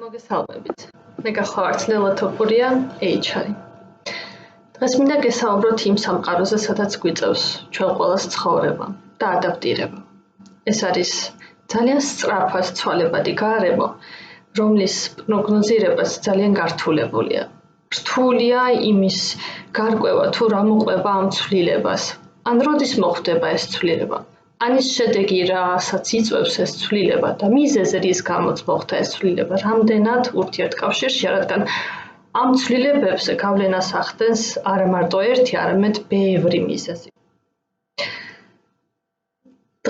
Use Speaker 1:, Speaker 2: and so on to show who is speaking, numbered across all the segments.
Speaker 1: მოგესალმებით. მე გახლავართ ნელა თოფურია, HR-ი. დღეს მინდა გესაუბროთ იმ სამყაროზე, სადაც გვიწევს ჩვენ ყველას ცხოვრება და ადაპტირება. ეს არის ძალიან სწრაფად ცვალებადი გაარემო, რომლის პროგნოზირებაც ძალიან გართულებულია. რთულია იმის გარკვევა თუ რა მოყვება ამ ცვლილებას. ან როდის მოხდება ეს ცვლილება? ანის შედეგი რასაც იწვევს ეს ცვლილება და მიზეზი რის გამოც მოხდა ეს ცვლილება, რამდენად ურთიერთკავშირშია, რადგან ამ ცვლილებებზე გავლენას ახდენს არა მარტო ერთი, არამედ ბევრი მიზეზი.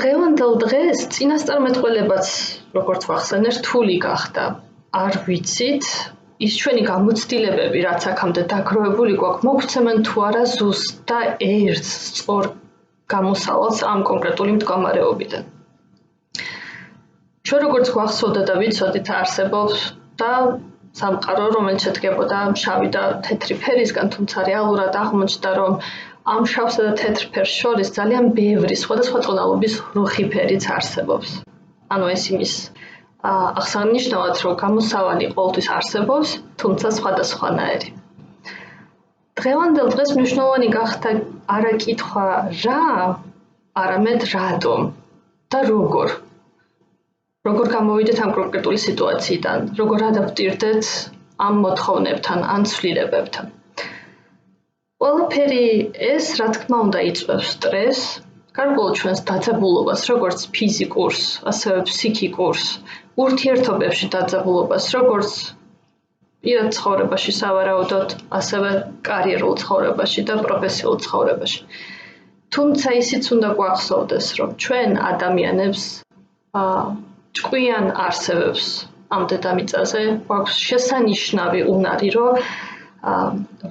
Speaker 1: დღევანდელ დღეს წინასწარმეტყველებაც, როგორც ვახსენე, რთული გახდა. არ ვიცით, ის ჩვენი გამოცდილებები, რაც აქამდე დაგროვებული გვაქვს, მოგვცემენ თუ არა ზუსტ და ერთ სწორ გამოსავალს ამ კონკრეტული მდგომარეობიდან. ჩვენ როგორც გვახსოვდა და ვიცოდით, არსებობს და სამყარო, რომელიც შედგებოდა შავი და თეთრი ფერისგან, თუმცა რეალურად აღმოჩნდა, რომ ამ შავსა და თეთრ ფერს შორის ძალიან ბევრი სხვადასხვა ტონალობის რუხი ფერიც არსებობს. ანუ ეს იმის აღსანიშნავად, რომ გამოსავალი ყოველთვის არსებობს, თუმცა სხვადასხვანაირი. დღევანდელ დღეს მნიშვნელოვანი გახდა არა კითხვა რა, არამედ რატომ და როგორ. როგორ გამოვიდეთ ამ კონკრეტული სიტუაციიდან, როგორ ადაპტირდეთ ამ მოთხოვნებთან, ან ცვლილებებთან. ყველაფერი ეს, რა თქმა უნდა, იწვევს სტრესს, გარკვეულ ჩვენს დაძაბულობას, როგორც ფიზიკურს, ასევე ფსიქიკურს, ურთიერთობებში დაძაბულობას, როგორც პირად ცხოვრებაში სავარაუდოდ, ასევე კარიერულ ცხოვრებაში და პროფესიულ ცხოვრებაში. თუმცა ისიც უნდა გვახსოვდეს, რომ ჩვენ ადამიანებს ჭკვიან არსებებს ამ დედამიწაზე გვაქვს შესანიშნავი უნარი, რომ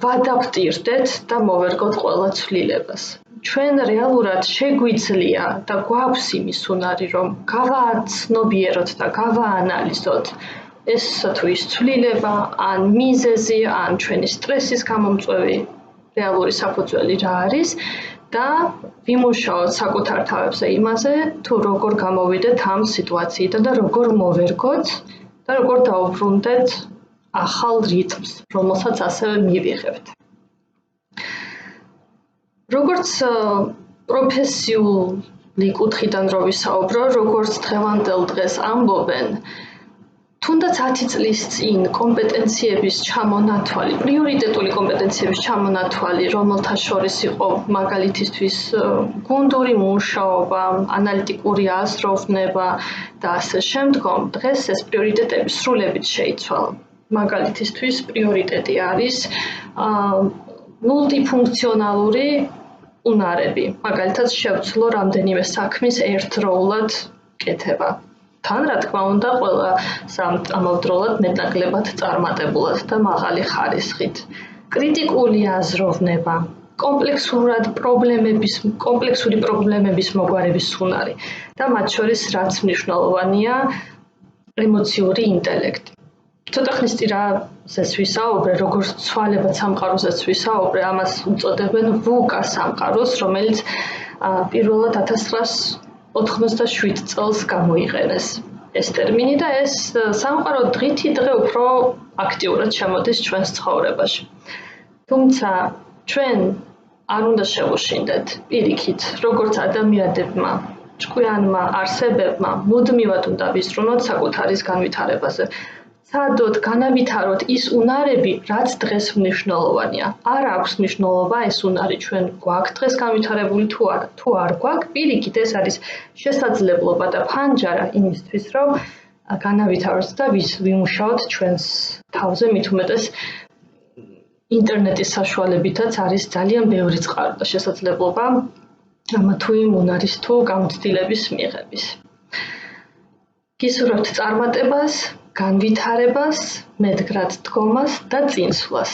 Speaker 1: ვადაპტირდეთ და მოვერგოთ ყველა ცვლილებას. ჩვენ რეალურად შეგვიძლია და გვაქვს იმის უნარი, რომ გავაცნობიეროთ და გავაანალიზოთ ეს თუ ის ცვლილება, ან მიზეზი, ან ჩვენი სტრესის გამომწვევი რეალური საფუძველი რა არის და ვიმუშაოთ საკუთარ თავებზე იმაზე, თუ როგორ გამოვიდეთ ამ სიტუაციიდან და როგორ მოვერგოთ და როგორ დავუბრუნდეთ ახალ რიტმს, რომელსაც ასევე მივიღებთ. როგორც პროფესიული კუთხიდან რო ვისაუბრო, როგორც დღევანდელ დღეს ამბობენ, თუნდაც 10 წლის წინ კომპეტენციების ჩამონათვალი, პრიორიტეტული კომპეტენციების ჩამონათვალი, რომელთა შორის იყო მაგალითისთვის გუნდური მუშაობა, ანალიტიკური აზროვნება და ასე შემდგომ, დღეს ეს პრიორიტეტები სრულებით შეიცვალა. მაგალითისთვის პრიორიტეტი არის მულტიფუნქციონალური უნარები, მაგალითად შევცვლო რამდენიმე საქმის ერთდროულად კეთება. თან, რა თქმა უნდა, ყველა ამავდროულად მეტნაკლებად წარმატებულად და მაღალი ხარისხით. კრიტიკული აზროვნება, კომპლექსური პრობლემების მოგვარების უნარი და მათ შორის რაც მნიშვნელოვანია, ემოციური ინტელექტი. ცოტა ხნის წინ რაზეც ვისაუბრე, როგორც ცვალებად სამყაროზეც ვისაუბრე, ამას უწოდებენ VUCA სამყაროს, რომელიც პირველად 1987 წელს გამოიყენეს ეს ტერმინი და ეს სამყარო დღითიდღე უფრო აქტიურად შემოდის ჩვენს ცხოვრებაში. თუმცა ჩვენ არ უნდა შევუშინდეთ პირიქით, როგორც ადამიანებმა, ჭკვიანმა არსებებმა მუდმივად უნდა ვისწრუნოთ საკუთარის განვითარებაზე. ცადოთ, განავითაროთ ის უნარები, რაც დღეს მნიშვნელოვანია. არ აქვს მნიშვნელობა ეს უნარი ჩვენ გვაქვს დღეს განვითარებული თუ არა. თუ არ გვაქვს, პირიქით ეს არის შესაძლებლობა და ფანჯარა იმისთვის, რომ განავითაროთ და ვიმუშაოთ ჩვენს თავზე, მით უმეტეს ინტერნეტის საშუალებითაც არის ძალიან ბევრი წყარო და შესაძლებლობა ამა თუ იმ უნარის თუ გამოცდილების მიღების. გისურვებთ წარმატებას, განვითარებას, მედგრად დგომას და წინსვლას.